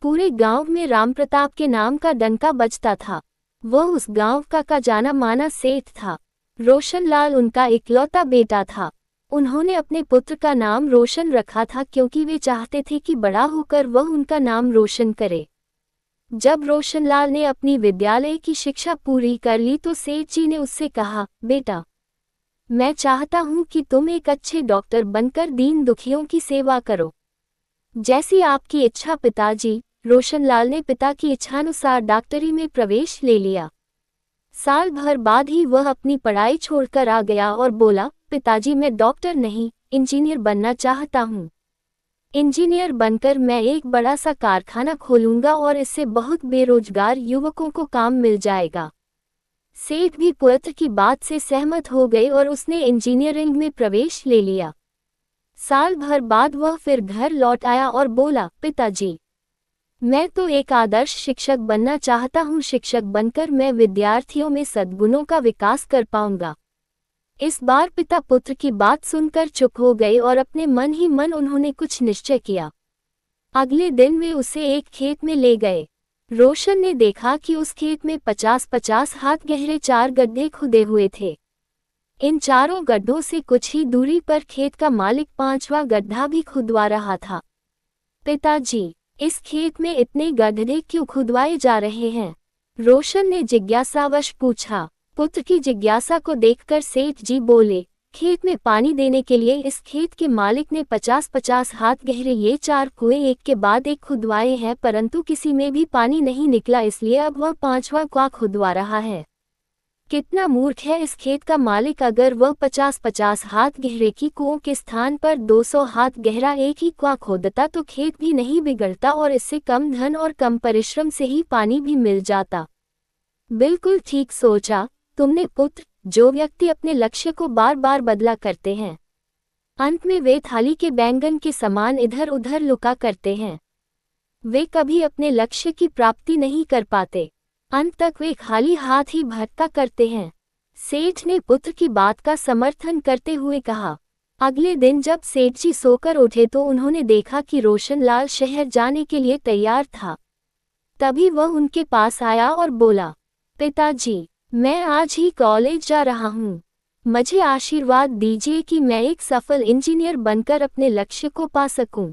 पूरे गांव में राम प्रताप के नाम का डंका बजता था। वह उस गांव का जाना माना सेठ था। रोशनलाल उनका इकलौता बेटा था। उन्होंने अपने पुत्र का नाम रोशन रखा था क्योंकि वे चाहते थे कि बड़ा होकर वह उनका नाम रोशन करे। जब रोशनलाल ने अपनी विद्यालय की शिक्षा पूरी कर ली तो सेठ जी ने उससे कहा, बेटा, मैं चाहता हूं कि तुम एक अच्छे डॉक्टर बनकर दीन दुखियों की सेवा करो। जैसी आपकी इच्छा पिताजी। रोशनलाल ने पिता की इच्छानुसार डॉक्टरी में प्रवेश ले लिया। साल भर बाद ही वह अपनी पढ़ाई छोड़कर आ गया और बोला, पिताजी, मैं डॉक्टर नहीं, इंजीनियर बनना चाहता हूँ। इंजीनियर बनकर मैं एक बड़ा सा कारखाना खोलूंगा और इससे बहुत बेरोजगार युवकों को काम मिल जाएगा। सेठ भी पुत्र की बात से सहमत हो गए और उसने इंजीनियरिंग में प्रवेश ले लिया। साल भर बाद वह फिर घर लौट आया और बोला, पिताजी, मैं तो एक आदर्श शिक्षक बनना चाहता हूँ। शिक्षक बनकर मैं विद्यार्थियों में सद्गुणों का विकास कर पाऊंगा। इस बार पिता पुत्र की बात सुनकर चुप हो गए और अपने मन ही मन उन्होंने कुछ निश्चय किया। अगले दिन वे उसे एक खेत में ले गए। रोशन ने देखा कि उस खेत में 50-50 हाथ गहरे 4 गड्ढे खुदे हुए थे। इन चारों गड्ढों से कुछ ही दूरी पर खेत का मालिक 5वां गड्ढा भी खुदवा रहा था। पिताजी, इस खेत में इतने गड्ढे क्यों खुदवाए जा रहे हैं? रोशन ने जिज्ञासावश पूछा। पुत्र की जिज्ञासा को देखकर सेठ जी बोले, खेत में पानी देने के लिए इस खेत के मालिक ने 50-50 हाथ गहरे ये 4 कुएं एक के बाद एक खुदवाए हैं, परंतु किसी में भी पानी नहीं निकला, इसलिए अब वह 5वां कुआं खुदवा रहा है। कितना मूर्ख है इस खेत का मालिक। अगर वह 50-50 हाथ गहरे की कुओं के स्थान पर 200 हाथ गहरा एक ही कुआं खोदता तो खेत भी नहीं बिगड़ता और इससे कम धन और कम परिश्रम से ही पानी भी मिल जाता। बिल्कुल ठीक सोचा तुमने पुत्र। जो व्यक्ति अपने लक्ष्य को बार बार बदला करते हैं, अंत में वे थाली के बैंगन के समान इधर उधर लुका करते हैं। वे कभी अपने लक्ष्य की प्राप्ति नहीं कर पाते। अंत तक वे खाली हाथ ही भटका करते हैं। सेठ ने पुत्र की बात का समर्थन करते हुए कहा। अगले दिन जब सेठ जी सोकर उठे तो उन्होंने देखा कि रोशनलाल शहर जाने के लिए तैयार था। तभी वह उनके पास आया और बोला, पिताजी, मैं आज ही कॉलेज जा रहा हूँ। मुझे आशीर्वाद दीजिए कि मैं एक सफल इंजीनियर बनकर अपने लक्ष्य को पा सकूं।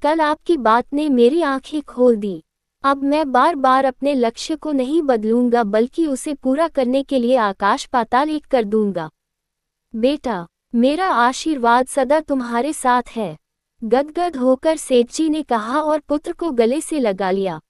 कल आपकी बात ने मेरी आंखें खोल दी। अब मैं बार बार अपने लक्ष्य को नहीं बदलूंगा बल्कि उसे पूरा करने के लिए आकाश पाताल एक कर दूंगा। बेटा, मेरा आशीर्वाद सदा तुम्हारे साथ है। गदगद होकर सेठ जी ने कहा और पुत्र को गले से लगा लिया।